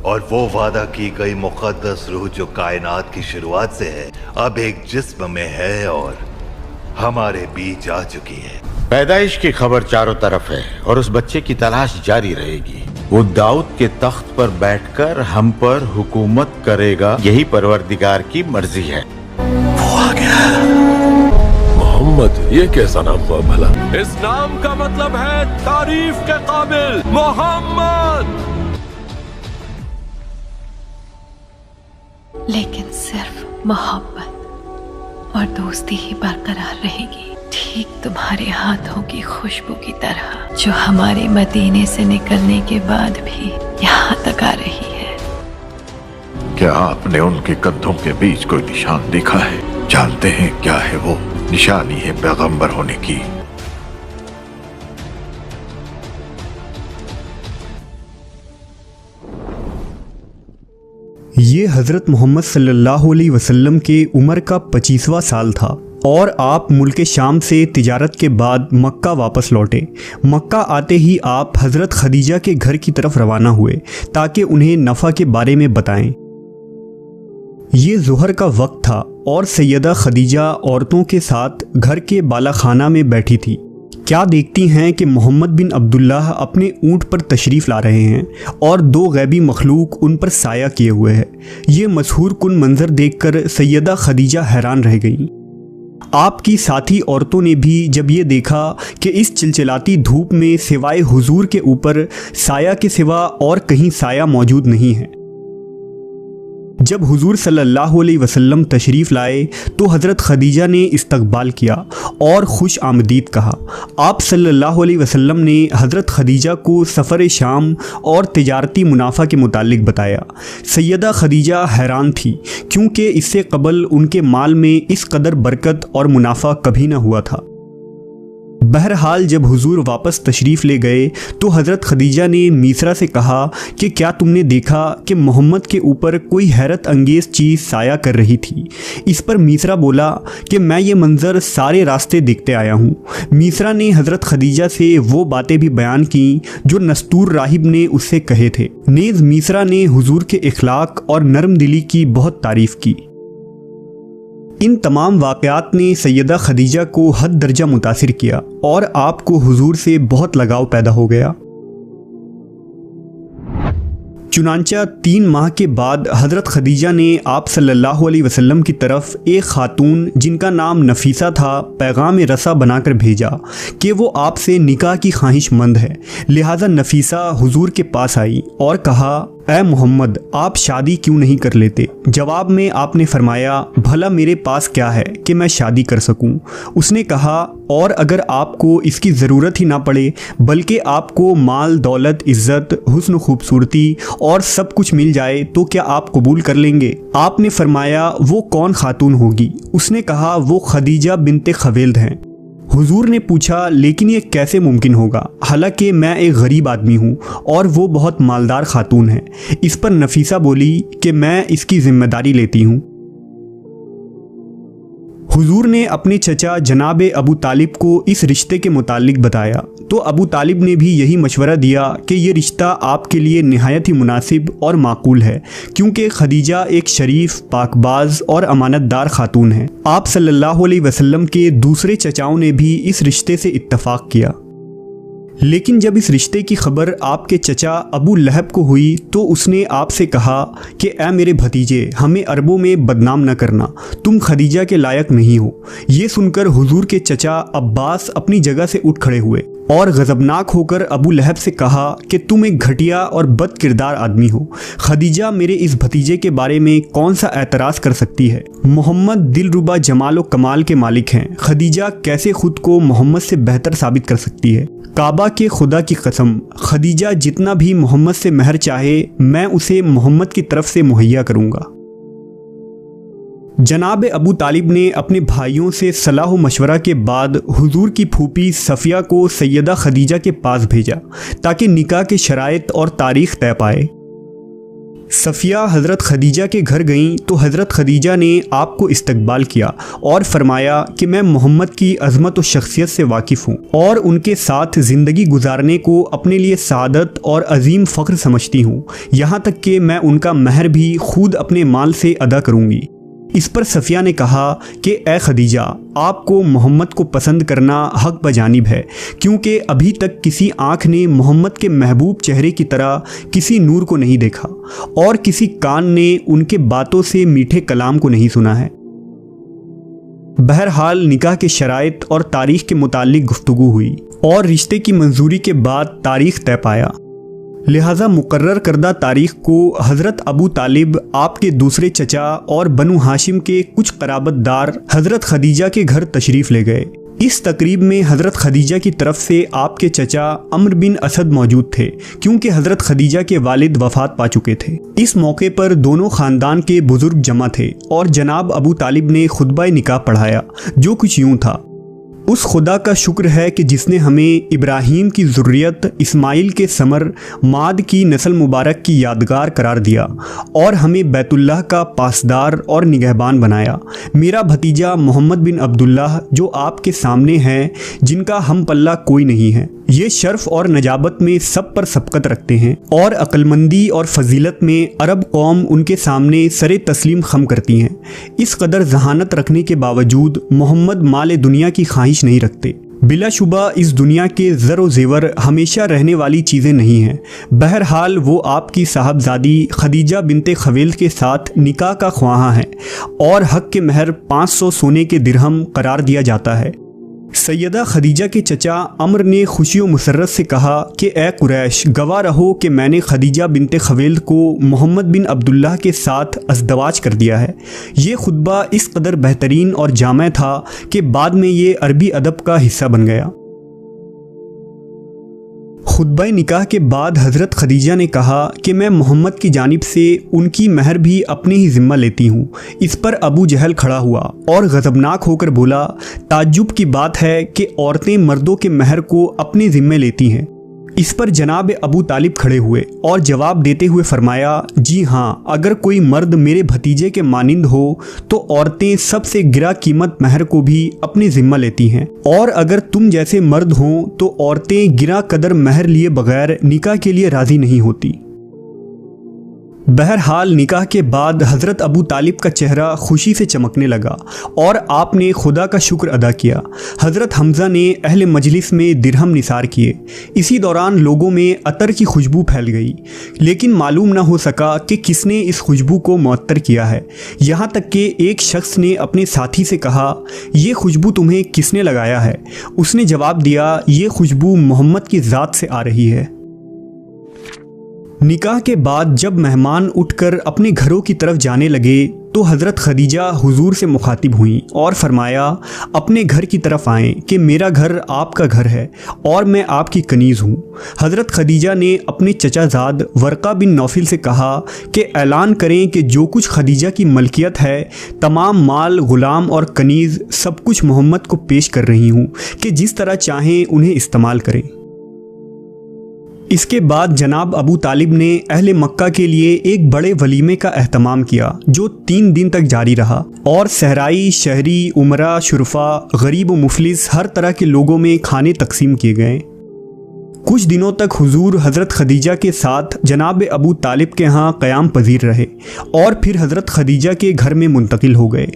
और वो वादा की गई मुक़द्दस रूह जो कायनात की शुरुआत से है, अब एक जिस्म में है और हमारे बीच आ चुकी है। पैदाइश की खबर चारों तरफ है और उस बच्चे की तलाश जारी रहेगी। वो दाऊद के तख्त पर बैठकर हम पर हुकूमत करेगा, यही परवरदिगार की मर्जी है। वो आ गया। मोहम्मद, ये कैसा नाम हुआ भला? इस नाम का मतलब है तारीफ के काबिल मोहम्मद। लेकिन सिर्फ मोहब्बत और दोस्ती ही बरकरार रहेगी, ठीक तुम्हारे हाथों की खुशबू की तरह जो हमारे मदीने से निकलने के बाद भी यहाँ तक आ रही है। क्या आपने उनके कंधों के बीच कोई निशान देखा है? जानते हैं क्या है वो? निशानी है पैगंबर होने की। ये हज़रत मोहम्मद सल्लल्लाहु अलैहि वसल्लम के उम्र का 25वां साल था और आप मुल्क शाम से तिजारत के बाद मक्का वापस लौटे। मक्का आते ही आप हज़रत खदीजा के घर की तरफ रवाना हुए ताकि उन्हें नफ़ा के बारे में बताएं। ये ज़ुहर का वक्त था और सैयदा खदीजा औरतों के साथ घर के बालाखाना में बैठी थी। क्या देखती हैं कि मोहम्मद बिन अब्दुल्लाह अपने ऊँट पर तशरीफ़ ला रहे हैं और दो गैबी मखलूक उन पर साया किए हुए है। ये मशहूर कुन मंज़र देखकर सैयदा खदीजा हैरान रह गईं। आपकी साथी औरतों ने भी जब ये देखा कि इस चिलचिलाती धूप में सिवाय हुजूर के ऊपर साया के सिवा और कहीं साया मौजूद नहीं है। जब हुजूर सल्लल्लाहु अलैहि वसल्लम तशरीफ़ लाए तो हज़रत खदीजा ने इस्तकबाल किया और खुश आमदीद कहा। आप सल्लल्लाहु अलैहि वसल्लम ने हज़रत खदीजा को सफ़र शाम और तिजारती मुनाफा के मुतालिक बताया। सैयदा खदीजा हैरान थी क्योंकि इससे कबल उनके माल में इस कदर बरकत और मुनाफा कभी न हुआ था। बहरहाल जब हुजूर वापस तशरीफ़ ले गए तो हज़रत खदीजा ने मीसरा से कहा कि क्या तुमने देखा कि मोहम्मद के ऊपर कोई हैरत अंगेज़ चीज़ साया कर रही थी? इस पर मीसरा बोला कि मैं ये मंज़र सारे रास्ते देखते आया हूँ। मीसरा ने हज़रत खदीजा से वो बातें भी बयान की जो नस्तूर राहिब ने उससे कहे थे। नेज़ मीसरा ने हुजूर के इखलाक और नरम दिली की बहुत तारीफ़ की। इन तमाम वाक़यात ने सैयदा खदीजा को हद दर्जा मुतासिर किया और आपको हुजूर से बहुत लगाव पैदा हो गया। चुनांचा 3 माह के बाद हज़रत खदीजा ने आप सल्लल्लाहु अलैहि वसल्लम की तरफ एक खातून जिनका नाम नफीसा था पैगाम रसा बनाकर भेजा कि वो आपसे निकाह की ख्वाहिशमंद है। लिहाजा नफीसा हुजूर के पास आई और कहा, ऐ मोहम्मद, आप शादी क्यों नहीं कर लेते? जवाब में आपने फरमाया, भला मेरे पास क्या है कि मैं शादी कर सकूं? उसने कहा, और अगर आपको इसकी ज़रूरत ही ना पड़े बल्कि आपको माल दौलत इज़्ज़त हुस्न खूबसूरती और सब कुछ मिल जाए तो क्या आप कबूल कर लेंगे? आपने फरमाया, वो कौन खातून होगी? उसने कहा, वो खदीजा बिनते खवेल्द हैं। हुजूर ने पूछा, लेकिन ये कैसे मुमकिन होगा, हालांकि मैं एक गरीब आदमी हूँ और वो बहुत मालदार खातून है। इस पर नफीसा बोली कि मैं इसकी जिम्मेदारी लेती हूँ। हुजूर ने अपने चचा जनाब अबू तालिब को इस रिश्ते के मुतालिक बताया तो अबू तालिब ने भी यही मशवरा दिया कि ये रिश्ता आपके लिए निहायत ही मुनासिब और माकूल है क्योंकि खदीजा एक शरीफ, पाकबाज और अमानतदार खातून है। आप सल्लल्लाहु अलैहि वसल्लम के दूसरे चचाओं ने भी इस रिश्ते से इत्तफाक किया। लेकिन जब इस रिश्ते की खबर आपके चचा अबू लहब को हुई तो उसने आपसे कहा कि ऐ मेरे भतीजे, हमें अरबों में बदनाम न करना, तुम खदीजा के लायक नहीं हो। ये सुनकर हुजूर के चचा अब्बास अपनी जगह से उठ खड़े हुए और गज़बनाक होकर अबू लहब से कहा कि तुम एक घटिया और बद किरदार आदमी हो। खदीजा मेरे इस भतीजे के बारे में कौन सा एतराज़ कर सकती है? मोहम्मद दिलरुबा जमाल व कमाल के मालिक हैं। खदीजा कैसे खुद को मोहम्मद से बेहतर साबित कर सकती है? काबा के खुदा की कसम, खदीजा जितना भी मोहम्मद से महर चाहे मैं उसे मोहम्मद की तरफ से मुहैया करूँगा। जनाब अबू तालिब ने अपने भाइयों से सलाह मशवरा के बाद हुजूर की फूफी सफ़िया को सैयदा खदीजा के पास भेजा ताकि निकाह के शराइत और तारीख़ तय पाए। सफ़िया हज़रत खदीजा के घर गईं तो हज़रत खदीजा ने आपको इस्तकबाल किया और फरमाया कि मैं मोहम्मद की अज़मत और शख्सियत से वाकिफ़ हूँ और उनके साथ ज़िंदगी गुजारने को अपने लिए सादत और अजीम फ़ख्र समझती हूँ, यहाँ तक कि मैं उनका महर भी खुद अपने माल से अदा करूँगी। इस पर सफ़िया ने कहा कि ए खदीजा, आपको मोहम्मद को पसंद करना हक बजानिब है, क्योंकि अभी तक किसी आँख ने मोहम्मद के महबूब चेहरे की तरह किसी नूर को नहीं देखा और किसी कान ने उनके बातों से मीठे कलाम को नहीं सुना है। बहरहाल निकाह के शराइत और तारीख़ के मुतालिक गुफ्तगू हुई और रिश्ते की मंजूरी के बाद तारीख़ तय पाया। लिहाजा मुकर्रर करदा तारीख़ को हज़रत अबू तालिब, आपके दूसरे चचा और बनु हाशिम के कुछ क़राबतदार हज़रत खदीजा के घर तशरीफ़ ले गए। इस तकरीब में हज़रत खदीजा की तरफ से आपके चचा अम्र बिन असद मौजूद थे, क्योंकि हज़रत खदीजा के वालिद वफ़ात पा चुके थे। इस मौके पर दोनों ख़ानदान के बुज़ुर्ग जमा थे और जनाब अबू तालिब ने खुतबा निकाह पढ़ाया, जो कुछ यूँ था। उस खुदा का शुक्र है कि जिसने हमें इब्राहीम की ज़ुर्रियत, इस्माइल के समर, माद की नस्ल मुबारक की यादगार करार दिया और हमें बैतुल्लाह का पासदार और निगहबान बनाया। मेरा भतीजा मोहम्मद बिन अब्दुल्लाह जो आपके सामने है, जिनका हम पल्ला कोई नहीं है, ये शर्फ और नजाबत में सब पर सबकत रखते हैं और अक्लमंदी और फजीलत में अरब कौम उनके सामने सरे तस्लीम खम करती हैं। इस कदर जहानत रखने के बावजूद मोहम्मद माल दुनिया की ख्वाहिश नहीं रखते। बिलाशुबा इस दुनिया के ज़र ज़ेवर हमेशा रहने वाली चीज़ें नहीं हैं। बहरहाल वो आपकी साहबजादी खदीजा बिनते खवेल के साथ निकाह का ख्वाहा है और हक के महर 500 सोने के दिरहम करार दिया जाता है। सैयदा खदीजा के चचा अम्र ने खुशी व मुसर्रत से कहा कि ए कुरैश, गवाह रहो कि मैंने खदीजा बिनते खवेल को मोहम्मद बिन अब्दुल्लाह के साथ अज़दवाज कर दिया है। ये खुतबा इस कदर बेहतरीन और जामे था कि बाद में ये अरबी अदब का हिस्सा बन गया। खुतबा निकाह के बाद हज़रत खदीजा ने कहा कि मैं मोहम्मद की जानिब से उनकी महर भी अपने ही ज़िम्मा लेती हूँ। इस पर अबू जहल खड़ा हुआ और गज़बनाक होकर बोला, ताज्जुब की बात है कि औरतें मर्दों के महर को अपने ज़िम्मे लेती हैं। इस पर जनाब अबू तालिब खड़े हुए और जवाब देते हुए फरमाया, जी हाँ, अगर कोई मर्द मेरे भतीजे के मानिंद हो तो औरतें सबसे गिरा कीमत महर को भी अपने ज़िम्मा लेती हैं, और अगर तुम जैसे मर्द हों तो औरतें गिरा कदर महर लिए बगैर निकाह के लिए राज़ी नहीं होती। बहरहाल निकाह के बाद हज़रत अबू तालिब का चेहरा खुशी से चमकने लगा और आपने खुदा का शुक्र अदा किया। हज़रत हमज़ा ने अहले मजलिस में दिरहम निसार किए। इसी दौरान लोगों में अतर की खुशबू फैल गई, लेकिन मालूम न हो सका कि किसने इस खुशबू को मुअत्तर किया है। यहाँ तक कि एक शख्स ने अपने साथी से कहा, ये खुशबू तुम्हें किसने लगाया है? उसने जवाब दिया, ये खुशबू मोहम्मद की ज़ात से आ रही है। निकाह के बाद जब मेहमान उठकर अपने घरों की तरफ जाने लगे तो हज़रत खदीजा हुजूर से मुखातिब हुईं और फरमाया, अपने घर की तरफ आएँ कि मेरा घर आपका घर है और मैं आपकी कनीज़ हूँ। हज़रत खदीजा ने अपने चचाजाद वर्का बिन नौफिल से कहा कि ऐलान करें कि जो कुछ खदीजा की मलकियत है, तमाम माल, ग़ुलाम और कनीज़ सब कुछ मोहम्मद को पेश कर रही हूँ कि जिस तरह चाहें उन्हें इस्तेमाल करें। इसके बाद जनाब अबू तालिब ने अहले मक्का के लिए एक बड़े वलीमे का एहतमाम किया जो 3 दिन तक जारी रहा और सहराई, शहरी, उमरा, शुरफा, गरीब व मुफलिस हर तरह के लोगों में खाने तकसीम किए गए। कुछ दिनों तक हुजूर हज़रत खदीजा के साथ जनाब अबू तालिब के यहाँ क़याम पजीर रहे और फिर हज़रत खदीजा के घर में मुंतकिल हो गए।